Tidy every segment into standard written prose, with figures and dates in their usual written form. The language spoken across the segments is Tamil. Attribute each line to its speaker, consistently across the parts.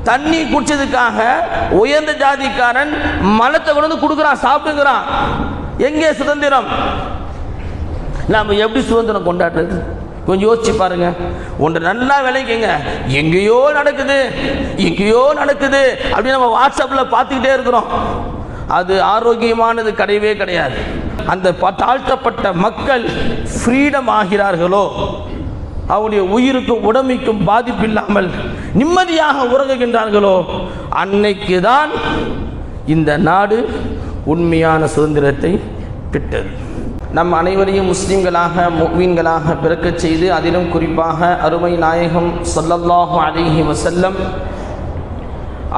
Speaker 1: தண்ணி குடிச்சதுக்காக உயர்ந்த ஜாதிக்காரன் மலத்தை கொண்டு வந்து கொடுக்குறான், சாப்பிட்டுக்கிறான். எங்கே சுதந்திரம்? நாம் எப்படி சுதந்திரம் கொண்டாடுறது? கொஞ்சம் யோசிச்சு பாருங்க. ஒன்று நல்லா விளைக்குங்க, எங்கேயோ நடக்குது அப்படின்னு நம்ம வாட்ஸ்அப்பில் பார்த்துக்கிட்டே இருக்கிறோம். அது ஆரோக்கியமானது கிடையவே கிடையாது. அந்த தாழ்த்தப்பட்ட மக்கள் ஃப்ரீடம் ஆகிறார்களோ, அவருடைய உயிருக்கும் உடமைக்கும் பாதிப்பு இல்லாமல் நிம்மதியாக உறங்குகின்றார்களோ, அன்னைக்கு தான் இந்த நாடு உண்மையான சுதந்திரத்தை பெற்றது. நம் அனைவரையும் முஸ்லிம்களாக முஃமின்களாக பிறக்கச் செய்து, அதிலும் குறிப்பாக அருமை நாயகம் ஸல்லல்லாஹு அலைஹி வஸல்லம்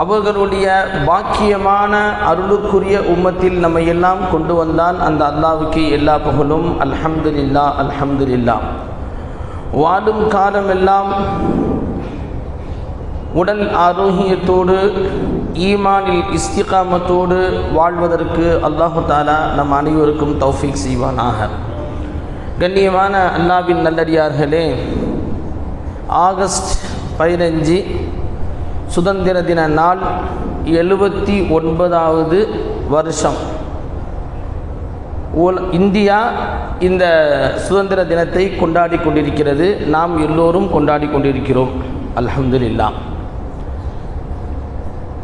Speaker 1: அவர்களுடைய பாக்கியமான அருளுக்குரிய உம்மத்தில் நம்மை எல்லாம் கொண்டு வந்தான். அந்த அல்லாஹ்வுக்கு எல்லா புகழும். அல்ஹம்துலில்லாஹ், அல்ஹம்துலில்லாஹ். வாழும் காலமெல்லாம் உடல் ஆரோக்கியத்தோடு ஈமானில் இஸ்திகாமத்தோடு வாழ்வதற்கு அல்லாஹு தாலா நம் அனைவருக்கும் தௌஃபீக் செய்வானாக. கண்ணியமான அல்லாஹ்வின் நல்லடியார்களே, ஆகஸ்ட் 15 சுதந்திர தின நாள், 79வது வருஷம். இந்தியா இந்த சுதந்திர தினத்தை கொண்டாடி கொண்டிருக்கிறது. நாம் எல்லோரும் கொண்டாடி கொண்டிருக்கிறோம். அல்ஹம்துலில்லாஹ்.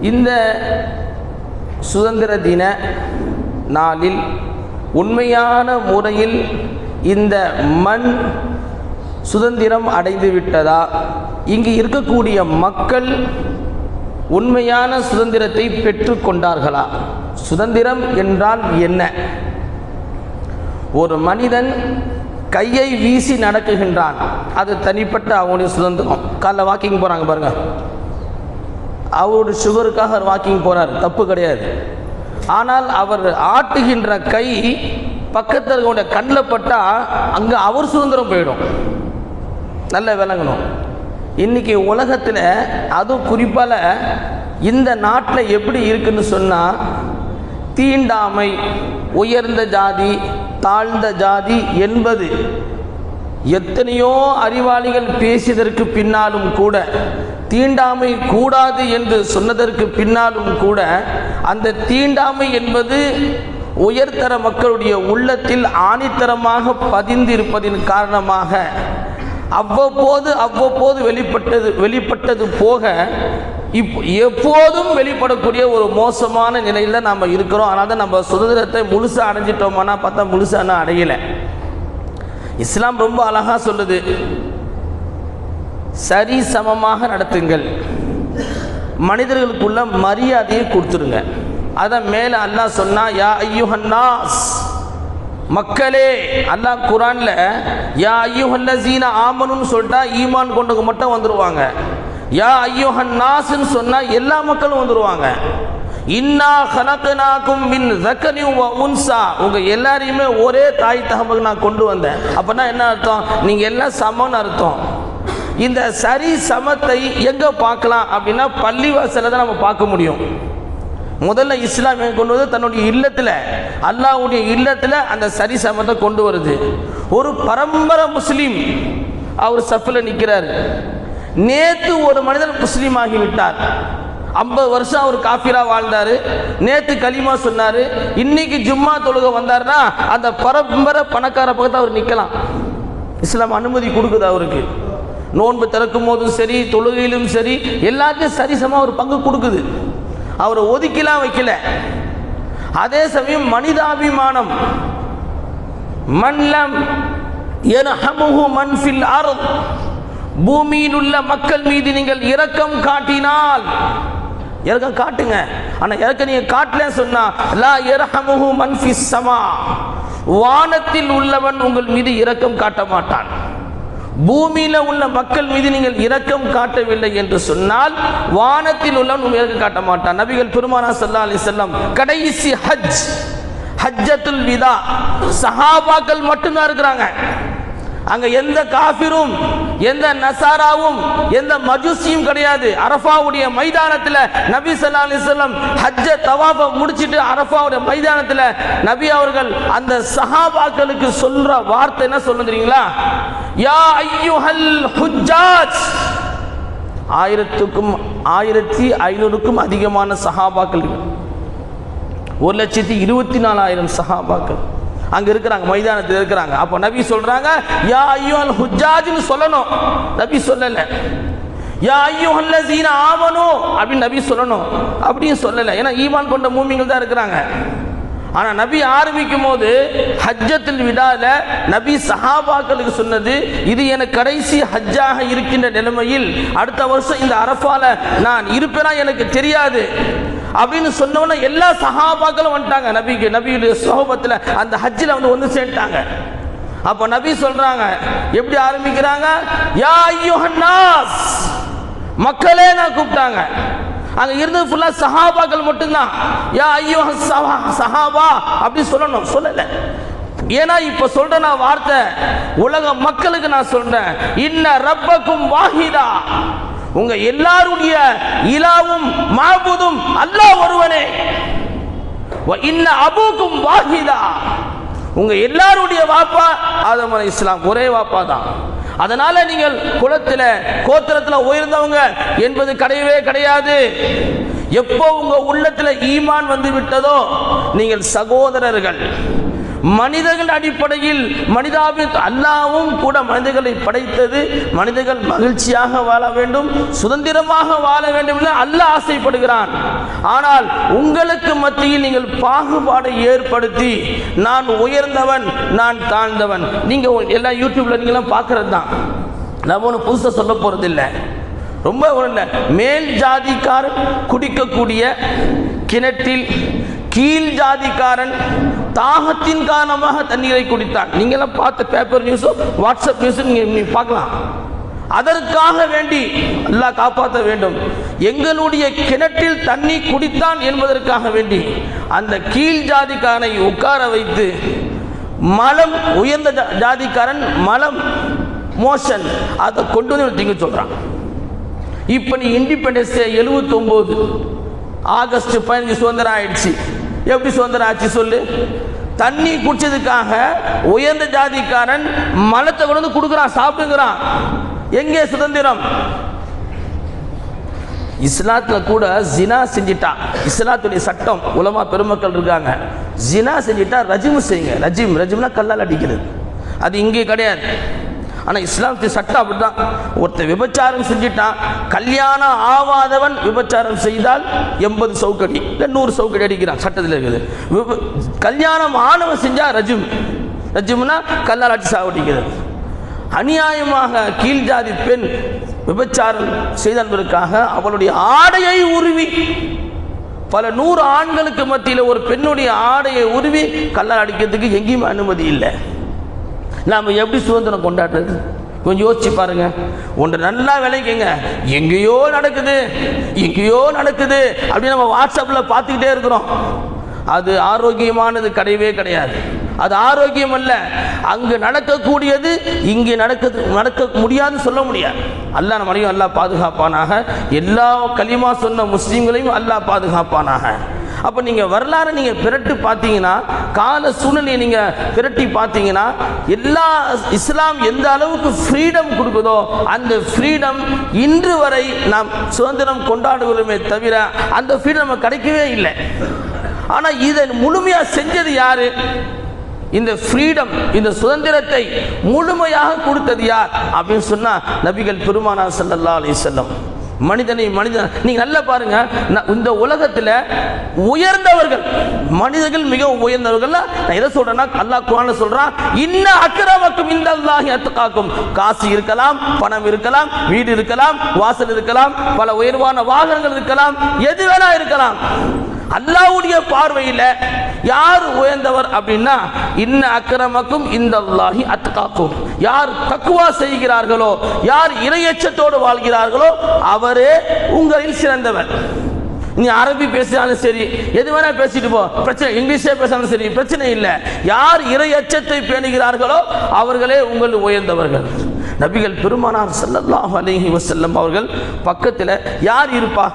Speaker 1: இந்த சுதந்திர தின நாளில் உண்மையான முறையில் இந்த மண் சுதந்திரம் அடைந்து விட்டதா? இங்கு இருக்கக்கூடிய மக்கள் உண்மையான சுதந்திரத்தை பெற்று கொண்டார்களா? சுதந்திரம் என்றால் என்ன? ஒரு மனிதன் கையை வீசி நடக்குகின்றான், அது தனிப்பட்ட அவனுடைய சுதந்திரம். காலைல வாக்கிங் போகிறாங்க பாருங்க, அவருடைய சுகருக்காக அவர் வாக்கிங் போகிறார், தப்பு கிடையாது. ஆனால் அவர் ஆட்டுகின்ற கை பக்கத்தில் இருக்கக்கூடிய கண்ணில் பட்டால் அங்கே அவர் சுதந்திரம் போயிடும். நல்ல விளங்கணும். இன்றைக்கி உலகத்தில், அதுவும் குறிப்பால் இந்த நாட்டில் எப்படி இருக்குன்னு சொன்னால், தீண்டாமை, உயர்ந்த ஜாதி, தாழ்ந்த ஜாதி என்பது எத்தனையோ அறிவாளிகள் பேசியதற்கு பின்னாலும் கூட, தீண்டாமை கூடாது என்று சொன்னதற்கு பின்னாலும் கூட, அந்த தீண்டாமை என்பது உயர்தர மக்களுடைய உள்ளத்தில் ஆணித்தரமாக பதிந்திருப்பதின் காரணமாக அவ்வப்போது வெளிப்பட்டது போக எப்போதும் வெளிப்படக்கூடிய ஒரு மோசமான நிலையில் நாம் இருக்கிறோம். ஆனால் தான் நம்ம சுதந்திரத்தை முழுசாக அடைஞ்சிட்டோமானா பார்த்தா முழுசாக அடையலை. இஸ்லாம் ரொம்ப அழகாக சொல்லுது, சரி சமமாக நடத்துங்கள், மனிதர்களுக்குள்ள மரியாதையை கொடுத்துருங்க. அதான் மேலே அல்லாஹ் சொன்னா, யா ஐயுஹன்னாஸ், மக்களே. அல்லாஹ் குரான்ல யா ஐயுஹல்லஸீன ஆமனுன்னு சொல்லிட்டா ஈமான் கொண்டவங்க மட்டும் வந்துருவாங்க. யா ஐயுஹன்னாஸ்ன்னு சொன்னா எல்லா மக்களும் வந்துருவாங்க. இன்னா ஹலக்னாக்கும் மின் ஸக்கரின் வ உன்ஸா, உங்க எல்லாரையுமே ஒரே தாய் தகப்பனுக்கு நான் கொண்டு வந்தேன். அப்பனா என்ன அர்த்தம்? நீங்க எல்லாம் சமம்னு அர்த்தம். இந்த சரி சமத்தை எங்க பார்க்கலாம் அப்படின்னா, பள்ளிவாசல தான் நம்ம பார்க்க முடியும். முதல்ல இஸ்லாம் கொண்டு வந்து தன்னுடைய இல்லத்தில், அல்லாஹ்வுடைய இல்லத்தில் அந்த சரி சமத்தை கொண்டு வருது. ஒரு பரம்பரை முஸ்லீம் அவர் சஃபில் நிற்கிறார். நேற்று ஒரு மனிதர் முஸ்லீம் ஆகிவிட்டார். 50 வருஷம் அவர் காஃபிரா வாழ்ந்தார், நேற்று கலிமா சொன்னார், இன்னைக்கு ஜும்மா தொழுக வந்தார்னா அந்த பரம்பரை பணக்கார பக்கத்தை அவர் நிற்கலாம். இஸ்லாம் அனுமதி கொடுக்குது அவருக்கு. நோன்பு திறக்கும் போதும் சரி, தொழுகையிலும் சரி, எல்லாத்தையும் சரிசமாக ஒரு பங்கு கொடுக்குது. அவரை ஒதுக்கிலாம் வைக்கல. அதே சமயம் மனிதாபிமானம், மன்லம் யர்ஹமுஹு மன் ஃபில் அர்த், பூமியில் உள்ள மக்கள் மீது நீங்கள் இரக்கம் காட்டினால், இரக்கம் காட்டுங்க. ஆனால் இரக்கம் நீங்கள் காட்டலன்னு சொன்னா, லா யர்ஹமுஹு மன் ஃபிஸ் ஸமா, வானத்தில் உள்ளவன் உங்கள் மீது இரக்கம் காட்ட மாட்டான். பூமியில உள்ள மக்கள் மீது நீங்கள் இரக்கம் காட்டவில்லை என்று சொன்னால், வானத்தில் உள்ளவன் இரக்கம் காட்ட மாட்டான். நபிகள் பெருமானார் ஸல்லல்லாஹு அலைஹி வஸல்லம் கடைசி ஹஜ்ஜத்துல் விதா, சஹாபாக்கள் மட்டும்தான் இருக்கிறாங்க. அங்க எந்த காஃபிரும், எந்த நசாராவும், எந்த மஜூசியும் கிடையாது. அரஃபாவுடைய மைதானத்தில் நபி ஸல்லல்லாஹு அலைஹி வஸல்லம் ஹஜ்ஜ தவாஃப முடிச்சிட்டு அரஃபாவுடைய மைதானத்தில் நபி அவர்கள் அந்த சஹாபாக்களுக்கு சொல்ற வார்த்தை என்ன சொல்லுங்க தெரியுங்களா? யா ஐயுஹல் ஹுஜ்ஜாஜ், 1500க்கும் அதிகமான சஹாபாக்கள், 1,24,000 சஹாபாக்கள் அங்க இருக்கிறாங்க, மைதானத்தில் இருக்கிறாங்க. அப்போ நபி சொல்றாங்க யா அய்யுஹல் ஹுஜ்ஜாஜ்னு சொல்லணும், நபி சொல்லல. யா அய்யுஹல்லஸீன ஆமனு அப்படின்னு நபி சொல்லணும், அப்படியும் சொல்லல. ஏன்னா ஈமான் கொண்ட மூமின்கள் தான் இருக்கிறாங்க. ஆனா நபி ஆரம்பிக்கும் போது ஹஜ்ஜத்துல் விடால நபி சஹாபாக்களுக்கு சொன்னது, இது எனக்கு கடைசி ஹஜ்ஜாக இருக்கின்ற நிலைமையில் அடுத்த வருஷம் இந்த அரஃபால நான் இருப்பேனா எனக்கு தெரியாது அப்படின்னு சொன்னோன்னா எல்லா சஹாபாக்களும் வந்துட்டாங்க நபிக்கு, நபியுடைய சுஹபத்தில் அந்த ஹஜ்ஜில் வந்து சேர்ந்துட்டாங்க. அப்போ நபி சொல்றாங்க, எப்படி ஆரம்பிக்கிறாங்க, யா அய்யுஹன் நாஸ், மக்களே நான் கூப்பிட்டாங்க. அங்க இருந்தது ஃபுல்லா சஹாபாக்கள் மட்டும்தான். யா அய்யுஹஸ் சஹாபா அப்படி சொல்லணும், சொல்லல. ஏன்னா இப்ப சொல்ற நான் வார்த்தை உலக மக்களுக்கு நான் சொல்றேன், இன்ன ரப்பக்கும் வாஹிதா, உங்க எல்லாருடைய இலாவும் மாபூதும் அல்லாஹ் ஒருவனே. வ இன்ன அபூக்கும் வாஹிதா, உங்க எல்லாருடைய வாப்பா ஆதம் அலைஹிஸ்ஸலாம், ஒரே வாப்பா தான். அதனால நீங்கள் குலத்தில் கோத்திரத்தில் உயர்ந்தவங்க என்பது கிடையவே கிடையாது. எப்போ உங்க உள்ளத்தில் ஈமான் வந்து விட்டதோ நீங்கள் சகோதரர்கள். மனிதர்கள் அடிப்படையில் மனிதாபின் அல்லாவும் கூட மனிதர்களை படைத்தது மனிதர்கள் மகிழ்ச்சியாக வாழ வேண்டும், சுதந்திரமாக வாழ வேண்டும் என்று அல்லாஹ் ஆசைப்படுகிறான். ஆனால் உங்களுக்கு மத்தியில் நீங்கள் பாகுபாடை ஏற்படுத்தி நான் உயர்ந்தவன் நான் தாழ்ந்தவன், நீங்க எல்லாம் யூடியூப்ல நீங்களாம் பார்க்கறது தான், நம்ம ஒன்று புதுசாக சொல்ல போறது இல்லை. ரொம்ப இல்லை, மேல் ஜாதிக்காரன் குடிக்கக்கூடிய கிணற்றில் கீழ் ஜாதிக்காரன் தாகத்தின் காரணமாக தண்ணீரை குடித்தான். நீங்களாம் பார்த்த பேப்பர் நியூஸோ வாட்ஸ்அப் நியூஸோ நீங்க பார்க்கலாம். அதற்காக வேண்டி அல்லாஹ் காப்பாற்ற வேண்டும். எங்களுடைய கிணற்றில் தண்ணி குடித்தான் என்பதற்காக வேண்டி அந்த கீழ் ஜாதிக்காரனை உட்கார வைத்து மலம், உயர்ந்த ஜாதிக்காரன் மலம் மோஷன் அதை கொண்டு வந்து திங்க சொல்றான். இப்போ நீ இண்டிபெண்டன்ஸ் டே 79 ஆகஸ்ட் 15 சுதந்திரம் ஆயிடுச்சு. எப்படி சுதந்திரம் ஆச்சு சொல்லு? தண்ணி குடிச்சதுக்காக உயர்ந்த ஜாதிக்காரன் மலத்தை கொண்டு வந்து கொடுக்குறான், சாப்பிடுங்கிறான். எங்கே சுதந்திரம்? இஸ்லாத்துல கூட ஜினா செஞ்சிட்டா, இஸ்லாத்துடைய சட்டம், உலமா பெருமக்கள் இருக்காங்க, ஜினா செஞ்சிட்டா ரஜிம் செய்யுங்க. ரஜிம்னா கல்லால் அடிக்கிறது, அது இங்கே கிடையாது. ஆனால் இஸ்லாமத்திய சட்டம் அப்படிதான். ஒருத்தர் விபச்சாரம் செஞ்சுட்டான், கல்யாணம் ஆவாதவன் விபச்சாரம் செய்தால் 80 சவுக்கடி இல்லை 100 சவுக்கடி அடிக்கிறான், சட்டத்தில் இருக்குது. கல்யாணம் ஆனவன் செஞ்சா ரஜிம்னா கல்லால் அடிச்சு சாவடிக்கிறது. அநியாயமாக கீழ் ஜாதி பெண் விபச்சாரம் செய்ததற்காக அவளுடைய ஆடையை உருவி பல 100 ஆண்களுக்கு மத்தியில் ஒரு பெண்ணுடைய ஆடையை உருவி கல்லால் அடிக்கிறதுக்கு எங்கேயுமே அனுமதி இல்லை. நாம் எப்படி சுதந்திரம் கொண்டாடுறது? கொஞ்சம் யோசிச்சு பாருங்க. ஒன்று நல்லா விளைக்குங்க, எங்கேயோ நடக்குது அப்படின்னு நம்ம வாட்ஸ்அப்பில் பார்த்துக்கிட்டே இருக்கிறோம். அது ஆரோக்கியமானது கிடையவே கிடையாது, அது ஆரோக்கியம் அல்ல. அங்கு நடக்கக்கூடியது இங்கே நடக்க முடியாதுன்னு சொல்ல முடியாது. அல்லாஹ் நம்மளையும் அல்லாஹ் பாதுகாப்பானாக, எல்லா கலிமா சொன்ன முஸ்லீம்களையும் அல்லாஹ் பாதுகாப்பானாக. அப்போ நீங்கள் வரலாறு நீங்கள் பிரட்டி பார்த்தீங்கன்னா, கால சூழ்நிலையை நீங்கள் பிரட்டி பார்த்தீங்கன்னா, எல்லா இஸ்லாம் எந்த அளவுக்கு ஃப்ரீடம் கொடுக்குதோ அந்த ஃப்ரீடம் இன்று வரை நாம் சுதந்திரம் கொண்டாடுகிறோமே தவிர அந்த ஃப்ரீடம் நமக்கு கிடைக்கவே இல்லை. ஆனால் இதை முழுமையாக செஞ்சது யாரு? இந்த ஃப்ரீடம், இந்த சுதந்திரத்தை முழுமையாக கொடுத்தது யார் அப்படின்னு சொன்னா நபிகள் பெருமானார் ஸல்லல்லாஹு அலைஹி வஸல்லம். மனிதன் நீங்க நல்லா பாருங்க, இந்த உலகத்தில் உயர்ந்தவர்கள் மனிதர்கள் மிகவும் உயர்ந்தவர்கள். நான் எதை சொல்றேன்னா, அல்லாஹ் குர்ஆன்ல சொல்றான், இன்ன அக்ரமக்கும் இந்தல்லாஹி அத்காக்கும். காசு இருக்கலாம், பணம் இருக்கலாம், வீடு இருக்கலாம், வாசல் இருக்கலாம், பல உயர்வான வாகனங்கள் இருக்கலாம், எது வேணா இருக்கலாம். அல்லாஹ்வுடைய பார்வையில் யார் உயர்ந்தவர் அப்படின்னா, இன்ன அக்ரமக்கும் இந்தல்லாஹி அத்காக்கும். யார் தக்வா செய்கிறார்களோ, யார் இறையச்சத்தோடு வாழ்கிறார்களோ அவரே உங்களில் சிறந்தவர். நீ அரபி பேசினாலும் சரி, எது வேணா பேசிட்டு போ, பிரச்சனை. இங்கிலீஷே பேசினாலும் சரி, பிரச்சனை இல்லை. யார் இறையச்சத்தை பேணுகிறார்களோ அவர்களே உங்கள் உயர்ந்தவர்கள். நபிகள் பெருமானார் ஸல்லல்லாஹு அலைஹி வஸல்லம் அவர்கள் பக்கத்தில் யார் இருப்பா?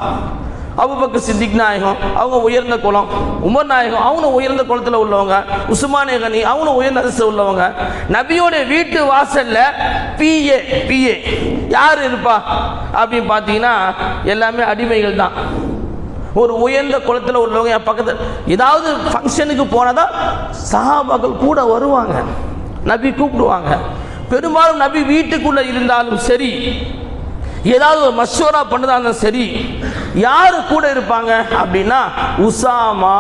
Speaker 1: அபூபக்கர் சித்திக் நாயகம் அவங்க உயர்ந்த குலம், உமர் நாயகம் அவங்களும் உயர்ந்த குலத்தில் உள்ளவங்க, உஸ்மானே கனி அவங்களும் உயர்ந்த அரசு உள்ளவங்க. நபியோட வீட்டு வாசல்ல பிஏ யார் இருப்பா அப்படின்னு பார்த்தீங்கன்னா எல்லாமே அடிமைகள் தான். ஒரு உயர்ந்த குலத்தில் உள்ளவங்க என் பக்கத்தில் ஏதாவது ஃபங்க்ஷனுக்கு போனதான் சஹாபாக்கள் கூட வருவாங்க, நபி கூப்பிடுவாங்க. பெரும்பாலும் நபி வீட்டுக்குள்ள இருந்தாலும் சரி, ஏதாவது ஒரு மஷூரா பண்ணதாலும் சரி, யாரு கூட இருப்பாங்க அப்படின்னா உசாமா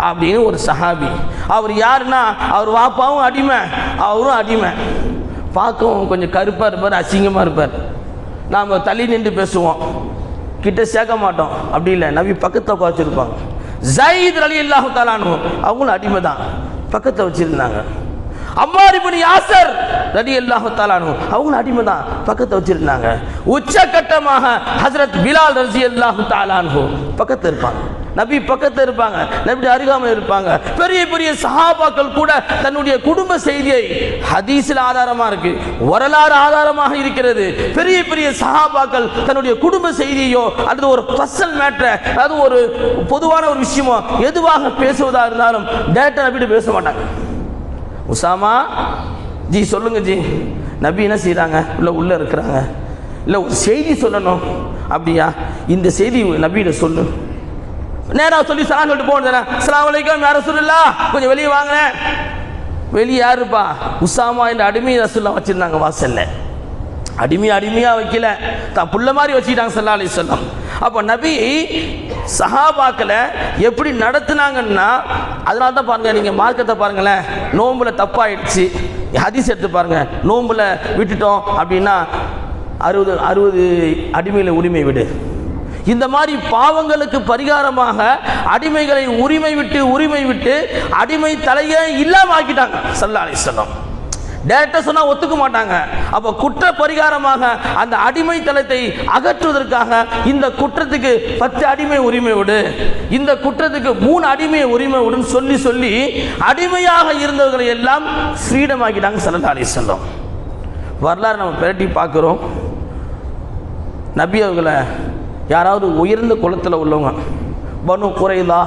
Speaker 1: அப்படின்னு ஒரு சஹாபி. அவர் யாருன்னா அவர் வாப்பாவும் அடிமை, அவரும் அடிமை. பார்க்கவும் கொஞ்சம் கருப்பாக இருப்பார், அசிங்கமாக இருப்பார். நாம் தள்ளி நின்று பேசுவோம், கிட்ட சேர்க்க மாட்டோம். அப்படி இல்லை, நபி பக்கத்தை வச்சுருப்பாங்க. ஸைத் ரலியல்லாஹு தஆலா அன்ஹு அவங்களும் அடிமை தான், பக்கத்தை வச்சுருந்தாங்க. அம்மார் இப்னு யாஸர் ரலியல்லாஹு தஆலா அன்ஹு அவங்களும் அடிமை தான், பக்கத்தை வச்சுருந்தாங்க. உச்சகட்டமாக ஹஜ்ரத் பிலால் ரலியல்லாஹு தஆலா அன்ஹு பக்கத்தில் இருப்பாங்க, நபி பக்கத்தில் இருப்பாங்க, நபி அருகாமையில் இருப்பாங்க. பெரிய பெரிய சஹாபாக்கள் கூட தன்னுடைய குடும்ப செய்தியை ஹதீஸில் ஆதாரமாக இருக்கு, வரலாறு ஆதாரமாக இருக்கிறது. பெரிய பெரிய சஹாபாக்கள் தன்னுடைய குடும்ப செய்தியோ அல்லது ஒரு பர்சனல் மேட்டர், அது ஒரு பொதுவான ஒரு விஷயமோ எதுவாக பேசுவதாக இருந்தாலும் டேரக்டா நபிட்டு பேச மாட்டாங்க. உசாமா ஜி சொல்லுங்க ஜி, நபி என்ன செய்கிறாங்க, உள்ள இருக்கிறாங்க, இல்லை ஒரு செய்தி சொல்லணும். அப்படியா, இந்த செய்தி நபியிட சொல்லு. நேராக சொல்லி சலாம் சொல்லிட்டு போனேன். அஸ்ஸலாமு அலைக்கும் யா ரசூலுல்லாஹ், கொஞ்சம் வெளியே வாங்க. வெளியே யாருப்பா, உசாமா என்ற அடிமை ரசூலுல்லாஹ் வச்சிருந்தாங்க வாசல்ல. அடிமையாக வைக்கல, தான் புள்ள மாதிரி வச்சுக்கிட்டாங்க ஸல்லல்லாஹு அலைஹி வஸல்லம். அப்போ நபி சஹாபாக்களை எப்படி நடத்துனாங்கன்னா, அதனால தான் பாருங்க, நீங்கள் மார்க்கத்தை பாருங்களேன், நோம்புல தப்பாயிடுச்சு, ஹதீஸ் எடுத்து பாருங்க, நோம்புல விட்டுட்டோம் அப்படின்னா 60 அடிமையில் உரிமை விடு. இந்த மாதிரி பாவங்களுக்கு பரிகாரமாக அடிமைகளை உரிமை விட்டு அடிமை தலையை இல்லாமல் ஆக்கிட்டாங்க ஸல்லல்லாஹு அலைஹி வஸல்லம். டைரக்டா சொன்னா ஒத்துக்க மாட்டாங்க. அப்ப குற்ற பரிகாரமாக அந்த அடிமை தளத்தை அகற்றுவதற்காக இந்த குற்றத்துக்கு 10 அடிமை உரிமை விடு, இந்த குற்றத்துக்கு 3 அடிமை உரிமை விடுன்னு சொல்லி அடிமையாக இருந்தவர்களை எல்லாம் ஃப்ரீடம் ஆக்கிட்டாங்க ஸல்லல்லாஹு அலைஹி வஸல்லம். வரலாறு நம்ம பிரட்டி பார்க்குறோம். நபி அவர்களை யாராவது உயர்ந்த குலத்தில் உள்ளவங்க, பனு குறைதா,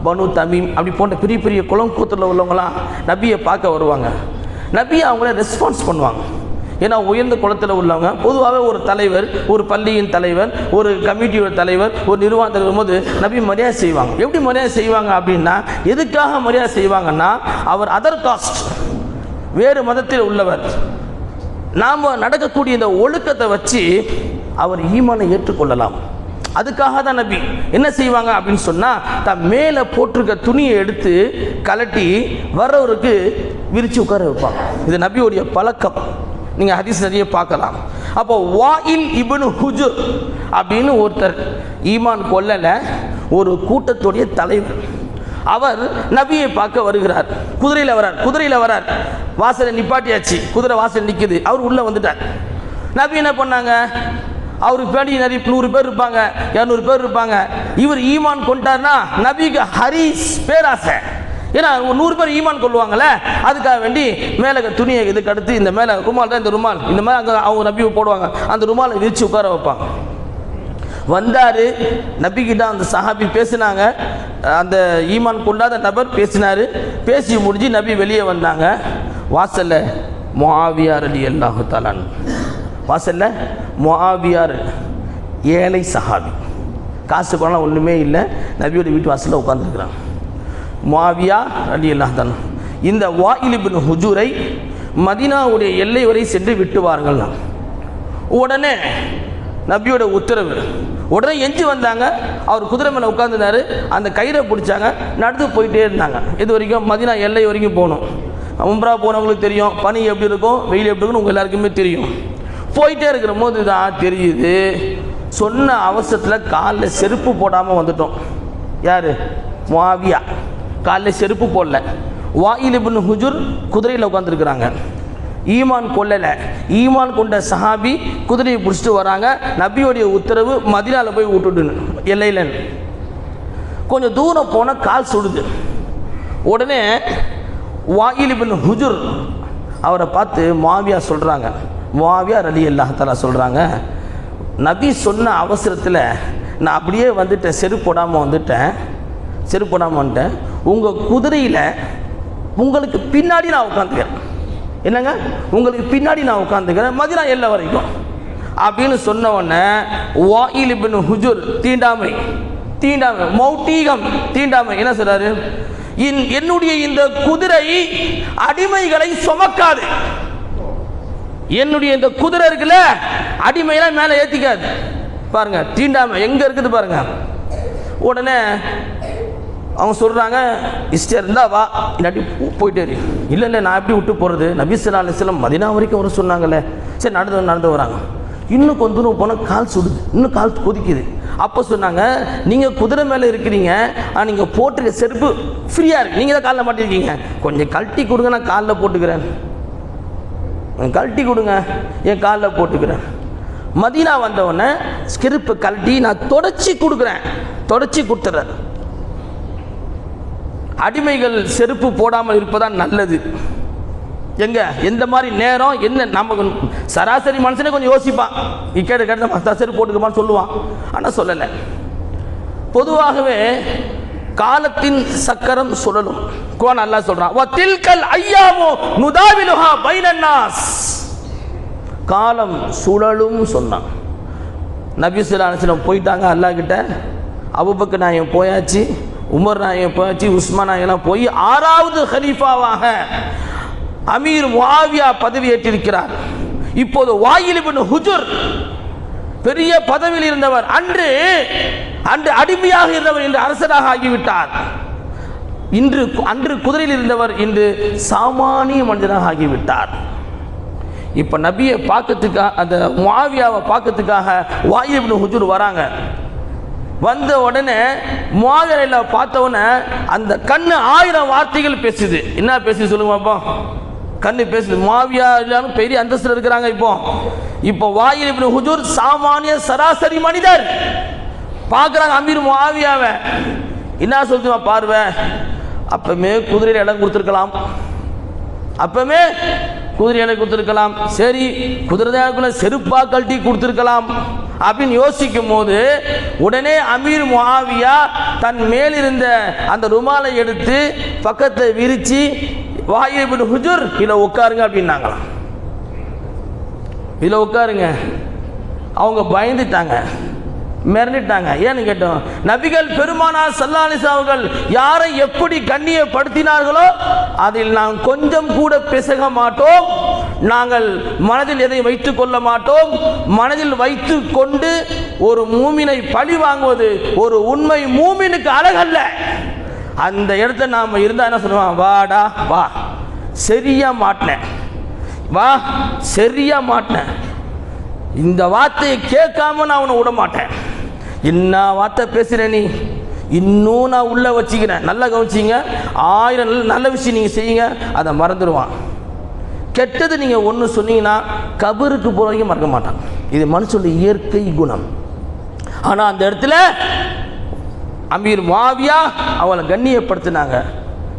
Speaker 1: பனு தமீம் அப்படி போன்ற பெரிய பெரிய குலத்தில் உள்ளவங்களாம் நபியை பார்க்க வருவாங்க. நபி அவங்கள ரெஸ்பான்ஸ் பண்ணுவாங்க. ஏன்னா உயர்ந்த குலத்தில் உள்ளவங்க பொதுவாகவே ஒரு தலைவர், ஒரு பள்ளியின் தலைவர், ஒரு கமிட்டியோட தலைவர், ஒரு நிர்வாகத்தில் இருக்கும்போது நபி மரியாதை செய்வாங்க. எப்படி மரியாதை செய்வாங்க அப்படின்னா, எதுக்காக மரியாதை செய்வாங்கன்னா, அவர் அதர் காஸ்ட், வேறு மதத்தில் உள்ளவர், நாம் நடக்கக்கூடிய இந்த ஒழுக்கத்தை வச்சு அவர் ஈமானை ஏற்றுக்கொள்ளலாம். அதுக்காக தான் நபி என்ன செய்வாங்க அப்படின்னு சொன்னால், தான் மேலே போட்டிருக்க துணியை எடுத்து கலட்டி வர்றவருக்கு விரித்து உட்கார வைப்பாங்க. இது நபியோடைய பழக்கம், நீங்கள் ஹதீஸ் நிறைய பார்க்கலாம். அப்போ வாயில் இப்னு ஹுஜுர் அப்படின்னு ஒருத்தர் ஈமான் கொள்ளல, ஒரு கூட்டத்துடைய தலைவர். அவர் நபியை பார்க்க வருகிறார், குதிரையில் வரார். வாசலை நிப்பாட்டியாச்சு, குதிரை வாசல் நிற்குது, அவர் உள்ளே வந்துட்டார். நபி என்ன பண்ணாங்க, அவருக்கு பின்னாடி நிறைய 100 பேர் இருப்பாங்க, 200 பேர் இருப்பாங்க. இவர் ஈமான் கொண்டார்னா நபிக்கு ஹரிஸ் பேராசை. ஏன்னா 100 பேர் ஈமான் கொள்வாங்கல்ல, அதுக்காக வேண்டி மேலே துணியை இதுக்கு அடுத்து இந்த மேலே ருமால் தான், இந்த ருமால் இந்த மாதிரி அங்கே அவங்க நபியை போடுவாங்க, அந்த ருமாலை விரிச்சு உட்கார வைப்பாங்க. வந்தார் நபிக்கிட்ட, அந்த சஹாபி பேசினாங்க, அந்த ஈமான் கொண்டாத நபர் பேசினார். பேசி முடிஞ்சு நபி வெளியே வந்தாங்க. வாசல்ல முஆவியா ரலியல்லாஹு தஆலா அன்ஹு, வாசல்ல முஆவியார் ஏழை சஹாபி, காசு பணம் ஒன்றுமே இல்லை, நபியோட வீட்டு வாசலில் உட்காந்துருக்குறாங்க. முஆவியா ரலியல்லாஹு தஆலா இந்த வாயில் இப்னு ஹுஜூரை மதீனாவுடைய எல்லை வரை சென்று விட்டு வாருங்கள். உடனே நபியோட உத்தரவு. உடனே எஞ்சி வந்தாங்க, அவர் குதிரை மேலே உட்காந்துருந்தாரு, அந்த கயிறை பிடிச்சாங்க, நடந்து போயிட்டே இருந்தாங்க. இது வரைக்கும் மதீனா எல்லை வரைக்கும் போகணும். உம்ரா போனவங்களுக்கு தெரியும், பனி எப்படி இருக்கும், வெயில் எப்படி இருக்குன்னு உங்கள் எல்லாருக்குமே தெரியும். போயிட்டே இருக்கிற போது தான் தெரியுது, சொன்ன அவசரத்தில் காலில் செருப்பு போடாமல் வந்துட்டோம். யார்? முஆவியா. காலில் செருப்பு போடல. வாயில் இப்னு ஹுஜூர் குதிரையில் உட்காந்துருக்குறாங்க, ஈமான் கொள்ளலை. ஈமான் கொண்ட சஹாபி குதிரையை பிடிச்சிட்டு வராங்க. நபியோடைய உத்தரவு மதீனாவில் போய் விட்டுட்டுன்னு, எல்லையில். கொஞ்சம் தூரம் போனால் கால் சுடுது. உடனே வாயில் இப்னு ஹுஜூர் அவரை பார்த்து முஆவியா சொல்கிறாங்க, முஆவியா ரலியல்லாஹு தஆலா சொல்கிறாங்க, நபி சொன்ன அவசரத்தில் நான் அப்படியே வந்துட்டேன், செருப்பு போடாமல் வந்துட்டேன், செருப்பு போடாமல் வந்துட்டேன். உங்கள் குதிரையில் உங்களுக்கு பின்னாடி நான் உட்காந்துக்கிறேன். என்னங்க, உங்களுக்கு பின்னாடி நான் உட்காந்துக்கிறேன் மதீனா எல்லை வரைக்கும் அப்படின்னு சொன்ன உடனே வாயில் இப்னு ஹுஜுர் தீண்டாமை மௌட்டீகம் தீண்டாமை என்ன சொல்றாரு, என்னுடைய இந்த குதிரை அடிமைகளை சுமக்காது, என்னுடைய இந்த குதிரை இருக்குல்ல அடிமையெல்லாம் மேலே ஏற்றிக்காது. பாருங்க தீண்டாமை எங்க இருக்குது பாருங்க. உடனே அவங்க சொல்கிறாங்க, இஷ்டம் இருந்தால் வா, இல்லாட்டி போயிட்டே இல்லை இல்லை நான் எப்படி விட்டு போகிறது, நபி ஸல்லல்லாஹு அலைஹி வஸல்லம் மதீனா வரைக்கும் வர சொன்னாங்கல்ல. சரி நடந்து வராங்க. இன்னும் கொஞ்ச தூரம் போனால் கால் சுடுது, இன்னும் கால் கொதிக்குது. அப்போ சொன்னாங்க, நீங்கள் குதிரை மேலே இருக்கிறீங்க, ஆனால் நீங்கள் போட்டுருக்க செருப்பு ஃப்ரீயாக இருக்குது, நீங்கள் தான் காலில் மாட்டிருக்கீங்க, கொஞ்சம் கழட்டி கொடுங்க, நான் காலில் போட்டுக்கிறேன், கழட்டி கொடுங்க, என் காலில் போட்டுக்கிறேன். மதீனா வந்தவுடனே செருப்பு கழட்டி நான் தொடச்சி கொடுக்குறேன், தொடச்சி கொடுத்துட்றேன். அடிமைகள் செருப்பு போடாமல் இருப்பதான் நல்லது. எங்க எந்த மாதிரி நேரம் என்ன, நம்ம சராசரி மனுஷனே கொஞ்சம் யோசிப்பான், கேட்ட செருப்பு போட்டுக்கப்பான்னு சொல்லுவான், ஆனால் சொல்லலை. பொதுவாகவே காலத்தின் சக்கரம் சுழலும். குர்ஆன் அல்லாஹ் சொல்றான், வதில்கல் அய்யாமு நுதாவிலுஹா பைனன் நாஸ், காலம் சுழலும் சொன்னான். நபி ஸல்லல்லாஹு அலைஹி வஸல்லம் போயிட்டாங்க அல்லாஹ் கிட்ட, அபூபக்கர் நாயகம் போயாச்சு, உமர் நாயகம் போயாச்சு, உஸ்மான் நாயகம் போய் 6வது ஹலீஃபாவாக அமீர் முஆவியா பதவி ஏற்றிருக்கிறார். இப்போது வாயில் இப்னு ஹுஜுர் பெரிய பதவியில் இருந்தவர், அன்று அடிமையாக இருந்தவர் இன்று அரசராக ஆகிவிட்டார். அன்று குதிரையில் இருந்தவர் இன்று சாமானிய மனிதனாக ஆகிவிட்டார். இப்போ நபியை பார்க்கறதுக்காக, அந்த முஆவியாவை பார்க்கறதுக்காக வாயில் இப்னு ஹுஜுர் வராங்க. வந்த உடனே முஆவியா பார்த்த உடனே அந்த கண்ணு 1000 வார்த்தைகள் பேசுது. என்ன பேசுது சொல்லுங்க அப்போ? கண்ணு பேசுது. முஆவியா இல்லாம பெரிய அந்தஸ்தில் இருக்கிறாங்க. இப்போ வாயில் இப்னு ஹுஜுர் சாமானிய சராசரி மனிதர் பார்க்குறாங்க அமீர் முஆவியாவை. என்ன சொல்லுமா பார்வை, அப்பமே குதிரையில் இடம் கொடுத்துருக்கலாம், அப்பமே குதிரை இடம் கொடுத்துருக்கலாம், சரி குதிரை செருப்பா கழட்டி கொடுத்துருக்கலாம் அப்படின்னு யோசிக்கும் போது உடனே அமீர் முஆவியா தன் மேலிருந்த அந்த ருமாலை எடுத்து பக்கத்தை விரிச்சு வாயில் இப்னு ஹுஜுர் இதில் உட்காருங்க அப்படின்னாங்களாம். இதில் உட்காருங்க. அவங்க பயந்துட்டாங்க, மிரண்டிட்டாங்க. ஏன்னு கேட்டோம், நபிகள் பெருமானார் ஸல்லல்லாஹு அலைஹி வஸல்லம் அவர்கள் யாரை எப்படி கண்ணியப்படுத்தினார்களோ அதில் நாம் கொஞ்சம் கூட பிசக மாட்டோம், நாங்கள் மனதில் எதை வைத்துக் கொள்ள மாட்டோம். மனதில் வைத்து கொண்டு ஒரு மூமினை பழி வாங்குவது ஒரு உண்மை மூமினுக்கு அழகல்ல. அந்த இடத்த நாம் இருந்தால் என்ன சொல்லுவான், வாடா வா, சரியா மாட்டினேன், வா சரியா மாட்டினேன், இந்த வார்த்தையை கேட்காம நான் அவனை விட மாட்டேன், என்ன வார்த்தை பேசுகிறேன் நீ, இன்னும் நான் உள்ளே வச்சுக்கிறேன். நல்லா கவனிச்சிங்க, 1000 நல்ல விஷயம் நீங்கள் செய்யுங்க, அதை மறந்துடுவான். கெட்டது நீங்கள் ஒன்று சொன்னீங்கன்னா கபருக்கு போகிற வரைக்கும் மறக்க மாட்டான். இது மனுஷனுடைய இயற்கை குணம். ஆனால் அந்த இடத்துல அமீர் முஆவியா அவளை கண்ணியப்படுத்தினாங்க.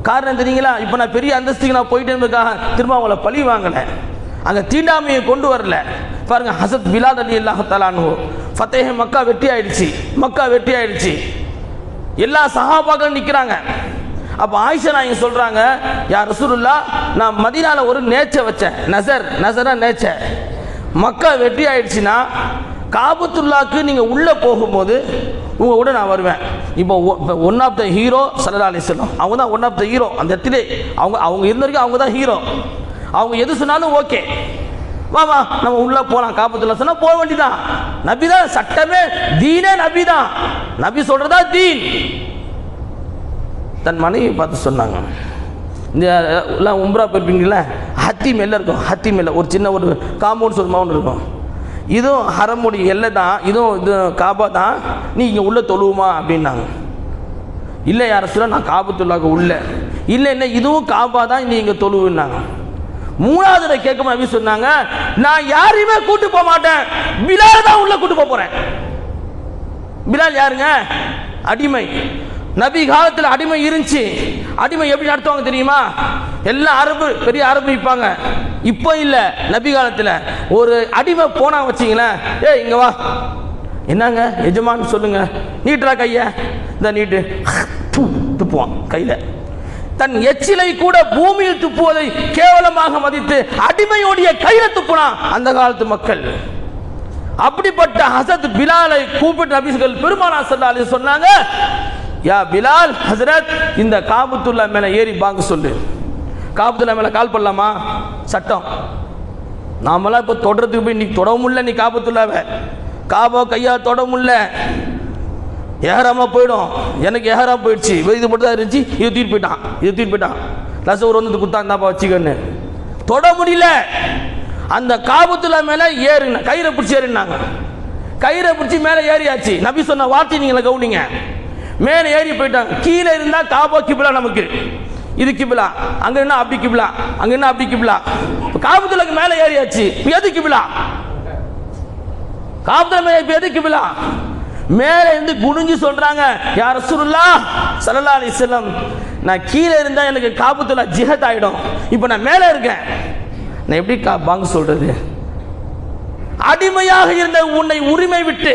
Speaker 1: காரணம் தெரியுங்களா, இப்போ நான் பெரிய அந்தஸ்துக்கு நான் போயிட்டேன்றதுக்காக திரும்ப அவங்கள பழி வாங்கலை, அங்கே தீண்டாமையை கொண்டு வரல. பாருங்க, ஹஸரத் பிலால் ரலியல்லாஹு தஆலா அன்ஹு ஃபதேஹ் மக்கா வெற்றி ஆயிடுச்சு, எல்லா சஹாபாக்களும் நிற்கிறாங்க. அப்போ ஆயிஷா நாயகி சொல்கிறாங்க, யா ரசூலுல்லாஹ், நான் மதீனாவில் ஒரு நேச்சை வச்சேன், நசரா நேச்சை, மக்கா வெற்றி ஆயிடுச்சுன்னா காபத்துல்லாக்கு நீங்கள் உள்ளே போகும்போது உங்கள் கூட நான் வருவேன். இப்போ ஒன் ஆஃப் த ஹீரோ ஸல்லல்லாஹு அலைஹி வஸல்லம், அவங்க தான் ஒன் ஆஃப் த ஹீரோ. அந்த இடத்துல அவங்க இருந்த வரைக்கும் அவங்க தான் ஹீரோ. அவங்க எது சொன்னாலும் ஓகே, வா நம்ம உள்ளே போகலாம், காபத்துல்லா சொன்னால் போக வேண்டியதான். நபி தான் சட்டமே, தீனே நபி தான், நபி சொல்கிறதா தீன். தன் மனைவி பார்த்து சொன்னாங்க, இந்த எல்லாம் உம்ரா போயிருப்பீங்களா, ஹத்தி மேலே இருக்கும், ஹத்தி மேலே ஒரு சின்ன ஒரு காம்பவுண்ட் சொல்லுமா ஒன்று இருக்கும், இதுவும் ஹரமுடைய எல்லை தான், இதுவும் இது காபா தான், நீ இங்கே உள்ளே தொழுவுமா அப்படின்னாங்க. இல்லை யார சொல்ல, நான் காபத்துல்லாக்கு உள்ள இல்லை, என்ன இதுவும் காபா தான், நீ இங்கே தொழுவுன்னாங்க. 3வது கேட்கும் நபி சொன்னாங்க, நான் யாரையுமே கூட்டு போக மாட்டேன், பிலால் தான் உள்ள கூட்டு போறேன். பிலால் யாருங்க? அடிமை. நபி காலத்தில் அடிமை இருந்துச்சு. அடிமை எப்படி நடத்துவாங்க தெரியுமா? எல்லாம் அரபு, பெரிய அரபு விற்பாங்க. இப்போ இல்லை, நபி காலத்தில் ஒரு அடிமை போனா வச்சிங்களேன், இங்க வா, என்னங்க எஜமான் சொல்லுங்க, நீட்டுறா கைய, இந்த நீட்டு துப்புவான் கையில. தன் எச்சிலை கூட பூமியில் துப்புவதை கேவலமாக மதித்து அடிமையோடைய கையில துப்புனான் அந்த காலத்து மக்கள். அப்படிப்பட்ட ஹசரத் பிலாலை கூப்பிட்டு நபிகள் பெருமானார் ஸல்லல்லாஹு அலைஹி வஸல்லம் சொன்னாங்க, யா பிலால், ஹசரத் இந்த காபத்துல்லா மேல ஏறி பாங்க சொல்லு. காபத்துல்லா மேல கால் பண்ணலாமா? சட்டம். நாமெல்லாம் இப்போ தொடறதுக்கு போய் நீ தொட முடியல, நீ காபத்துல்லாவை காபோ கையா தொட முடியல, ஏஹராமா போயிடும். எனக்கு ஏஹராம் போயிடுச்சு, இது மட்டும் தான் இருந்துச்சு, இது தூக்கிட்டு போயிட்டான். லசூர் வந்து குத்தான் தாப்பா வச்சுக்கன்னு தொட முடியல. அந்த காபத்துல்லா மேல ஏறின கயிறை பிடிச்சி ஏறினாங்க. கயிறை பிடிச்சி மேலே ஏறியாச்சு. நபி சொன்ன வார்த்தை நீங்களை கவனிங்க. மேலே ஏறி போயிட்டாங்க. கீழே இருந்தா காபா கிபிலா, நமக்கு இது கிபிலா, அங்க என்ன அப்படி கிபிலா, அங்க என்ன அப்படி கிபிலா. காபத்துல்லாக்கு மேலே ஏறியாச்சு, எது கிபிலா? காபத்துல்லா மேலே எது கிபிலா? மேலே இருந்து குனிஞ்சு சொல்றாங்க, யா ரசூலுல்லாஹ் ஸல்லல்லாஹு அலைஹி வஸல்லம், நான் கீழே இருந்தா எனக்கு காபத்துல்லா ஜிஹத் ஆயிடும், இப்போ நான் மேலே இருக்கேன், நான் எப்படி பாங்க சொல்றது? அடிமையாக இருந்த உன்னை உரிமை விட்டு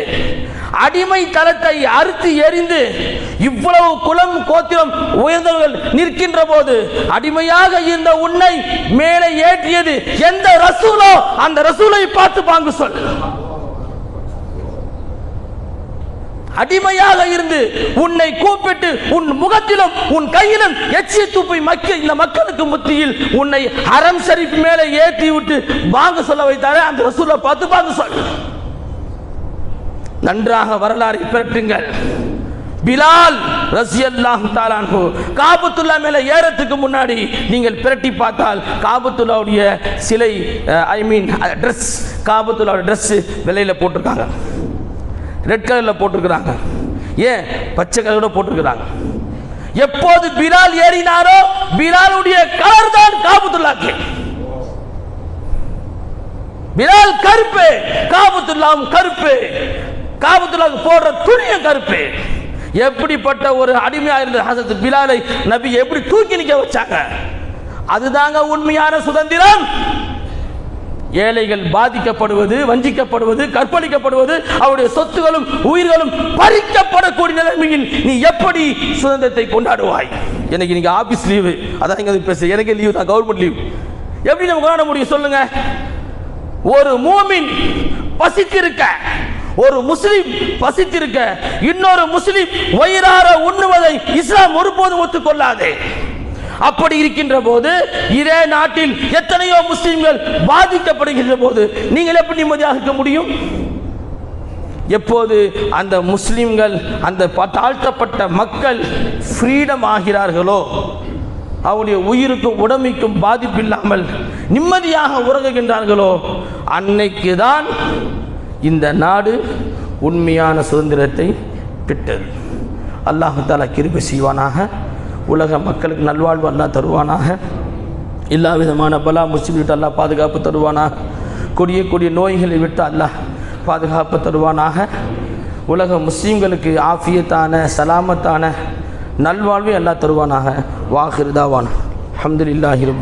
Speaker 1: அடிமை தளத்தை அறுத்து எறிந்து இவ்வளவு குலம் கோத்திரம் உயர்ந்தவர்கள் நிற்கின்ற போது அடிமையாக இருந்த உன்னை மேலே ஏற்றியது எந்த ரசூலோ அந்த ரசூலை பார்த்து பாங்க சொல். அடிமையாக இருந்து உன்னை கூப்பிட்டு உன் முகத்திலும் உன் கையிலும் எச்சிய துப்பை இந்த மக்களுக்கு மத்தியில் உன்னை ஹரம் ஷரீஃப் மேலே ஏற்றி விட்டு பாங்க சொல்ல வைத்தாரே அந்த ரசூலை பார்த்து பாங்க சொல். நன்றாக வரலாறை பெற்றுங்கள். பிலால் ரஸியல்லாஹு தஆலா அன்ஹு காபத்துல்லா மேலே ஏறத்துக்கு முன்னாடி நீங்கள் பிரட்டி பார்த்தால் காபத்துல்லாவுடைய சிலை, ட்ரெஸ், காபத்துல்லாவுடைய ட்ரெஸ் வெள்ளையில் போட்டிருக்காங்க, ரெட் கலரில் போட்டிருக்கிறாங்க, ஏன் பச்சை கலரோட போட்டிருக்கிறாங்க. எப்போது பிலால் ஏறினாரோ பிலாலுடைய கலர் தான் காபத்துல்லாக்கு. பிலால் கருப்பு, காபத்துல்லாவும் கருப்பு, காபத்துல்லாக்கு போடுற துணியும் கருப்பு. எப்படிப்பட்ட ஒரு அடிமையா இருந்த ஹசரத் பிலாலை நபி எப்படி தூக்கி நிற்க வச்சாங்க? அதுதாங்க உண்மையான சுதந்திரம். ஏழைகள் பாதிக்கப்படுவது, வஞ்சிக்கப்படுவது, கற்பழிக்கப்படுவது, அவருடைய சொத்துகளும் உயிர்களும் பறிக்கப்படக்கூடிய நிலைமையில் நீ எப்படி சுதந்திரத்தை கொண்டாடுவாய்? எனக்கு இன்னைக்கு ஆபீஸ் லீவு, அதான் இங்க பேச, எனக்கு லீவு தான், கவர்மெண்ட் லீவ். எப்படி நம்ம கொண்டாட முடியும் சொல்லுங்க? ஒரு மூமின் பசித்திருக்க, ஒரு முஸ்லிம் பசித்திருக்க, இன்னொரு முஸ்லிம் வயிறார உண்ணுவதை இஸ்லாம் ஒருபோதும் ஒத்துக்கொள்ளாது. அப்படி இருக்கின்ற போது இதே நாட்டில் எத்தனையோ முஸ்லிம்கள் பாதிக்கப்படுகின்ற போது நீங்கள் எப்படி நிம்மதியாக இருக்க முடியும்? எப்போது அந்த முஸ்லிம்கள், அந்த தாழ்த்தப்பட்ட மக்கள் ஃப்ரீடம் ஆகிறார்களோ, அவருடைய உயிருக்கும் உடமைக்கும் பாதிப்பு இல்லாமல் நிம்மதியாக உறங்குகின்றார்களோ, அன்னைக்கு தான் இந்த நாடு உண்மையான சுதந்திரத்தை பெற்றது. அல்லாஹ் தஆலா கிருபை செய்வானாக. உலக மக்களுக்கு நல்வாழ்வு அல்லாஹ் தருவானாக. எல்லா விதமான பலா முஸ்லிம் விட்டு அல்லாஹ் பாதுகாப்பு தருவானாக. கொடிய நோய்களை விட்டு அல்லாஹ் பாதுகாப்பு தருவானாக. உலக முஸ்லீம்களுக்கு ஆஃபியத்தான சலாமத்தான நல்வாழ்வை அல்லாஹ் தருவானாக. வாஹிர் தாவான் அல்ஹம்துலில்லாஹி ரப்பி